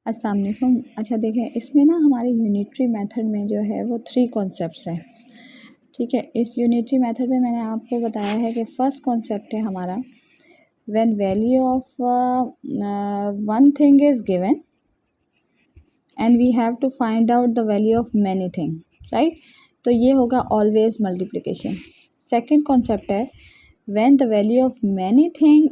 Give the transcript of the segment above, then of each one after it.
अस्सलाम वालेकुम। अच्छा देखें, इसमें ना हमारे यूनिटरी मेथड में जो है वो 3 कॉन्सेप्ट्स हैं। ठीक है, इस यूनिटरी मेथड में मैंने आपको बताया है कि फ़र्स्ट कॉन्सेप्ट है हमारा when value of one thing is given and we have to find out the value of many thing, right. तो ये होगा ऑलवेज मल्टीप्लिकेशन। सेकेंड कॉन्सेप्ट है when the value of many thing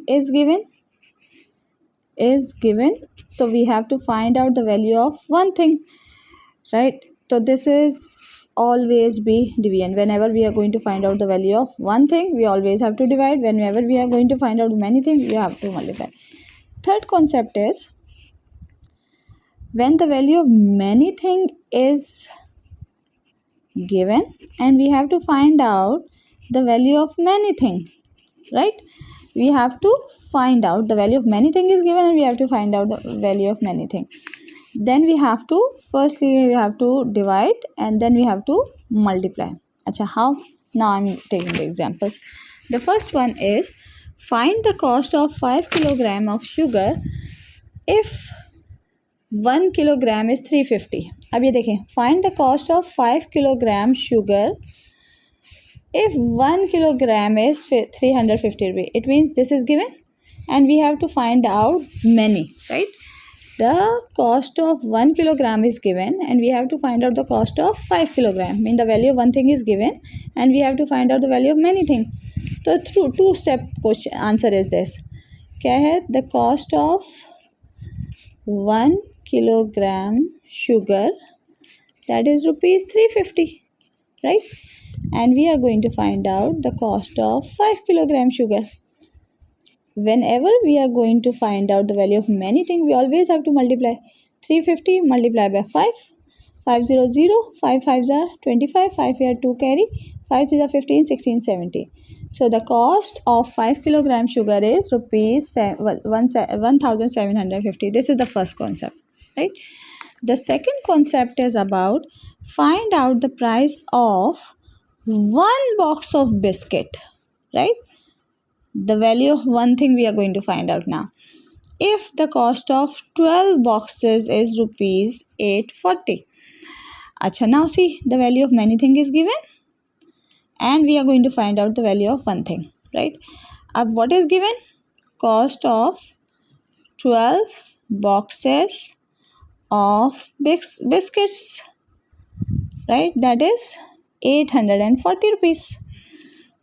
is given, so we have to find out the value of one thing, right. So this is always be division. Whenever we are going to find out the value of one thing, we always have to divide. Whenever we are going to find out many things, we have to multiply. Third concept is when the value of many thing is given and we have to find out the value of many thing, right. We have to find out the value of many thing is given and we have to find out the value of many thing. Then we have to firstly we have to divide and then we have to multiply. Acha, how? Now I'm taking the examples. The first one is find the cost of 5 kilogram of sugar if 1 kilogram is 350. अब ये देखें, find the cost of 5 kilogram sugar if 1 kilogram is 350 rupees. It means this is given and we have to find out many, right. The cost of 1 kilogram is given and we have to find out the cost of 5 kilogram. Mean the value of one thing is given and we have to find out the value of many thing. So through two step question answer is this. क्या है? The cost of 1 kilogram sugar, that is rupees 350, right. And we are going to find out the cost of 5 kilogram sugar. Whenever we are going to find out the value of many things, we always have to multiply. 350 multiply by 5, 500, 5 5s are 25, 5 here 2 carry, 5 3s are 15, 16, 17. So the cost of 5 kilogram sugar is rupees 1750. This is the first concept, right. The second concept is about find out the price of one box of biscuit, right. The value of one thing we are going to find out now. If the cost of 12 boxes is rupees 840. Acha, now see, the value of many thing is given and we are going to find out the value of one thing, right. Ab what is given? Cost of 12 boxes of biscuits, right, that is 840 rupees.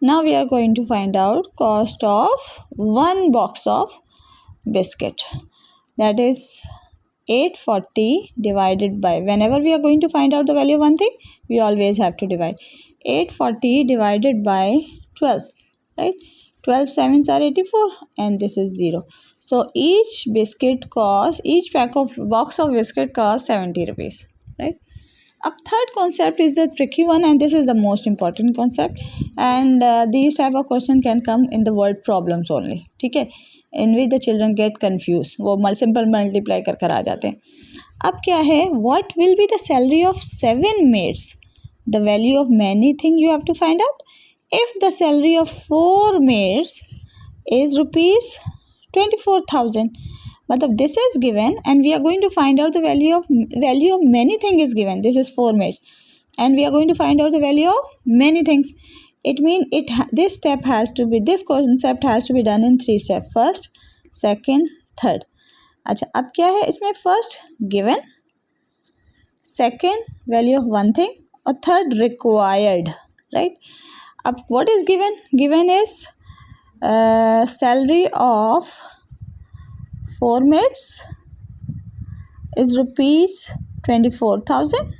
Now we are going to find out cost of one box of biscuit, that is 840 divided by, whenever we are going to find out the value of one thing, we always have to divide. 840 divided by 12, right. 12 sevens are 84 and this is 0. So each biscuit cost, each box of biscuit costs 70 rupees, right. अब third concept is the tricky one and this is the most important concept and these type of question can come in the word problems only, ठीक है, in which the children get confused. वो simple multiply कर आ जाते हैं. अब क्या है? What will be the salary of 7 maids? The value of many things you have to find out. If the salary of 4 maids is rupees 24,000, मतलब this is given and we are going to find out the value of many things is given. This is 4 maids and we are going to find out the value of many things. It means this concept has to be done in 3 steps. First, second, third. अच्छा, अब क्या है इसमें? First given, second value of one thing और third required, right. अब what is given? Given is salary of 4 maids is rupees 24,000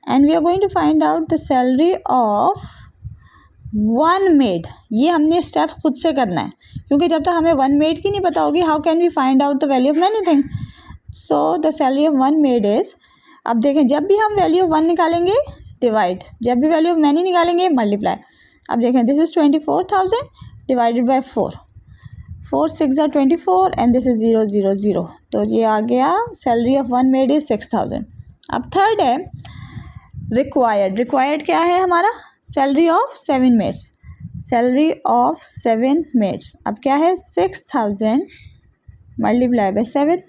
and we are going to find out the salary of one maid. ये हमने step खुद से करना है क्योंकि जब तक हमें वन मेड की नहीं पता होगी, how can we find out the value of many thing. So the salary of one maid is, अब देखें, जब भी हम वैल्यू ऑफ वन निकालेंगे डिवाइड, जब भी वैल्यू ऑफ मैनी निकालेंगे मल्टीप्लाई. अब देखें, this is 24,000 divided by 4, 4 6 are 24 and this is 0 0 0. तो ये आ गया salary of one maid is 6,000. अब थर्ड है रिक्वायर्ड. रिक्वायर्ड क्या है हमारा? Salary of 7 maids. Salary of 7 maids अब क्या है? 6,000 मल्टीप्लाई बाई 7.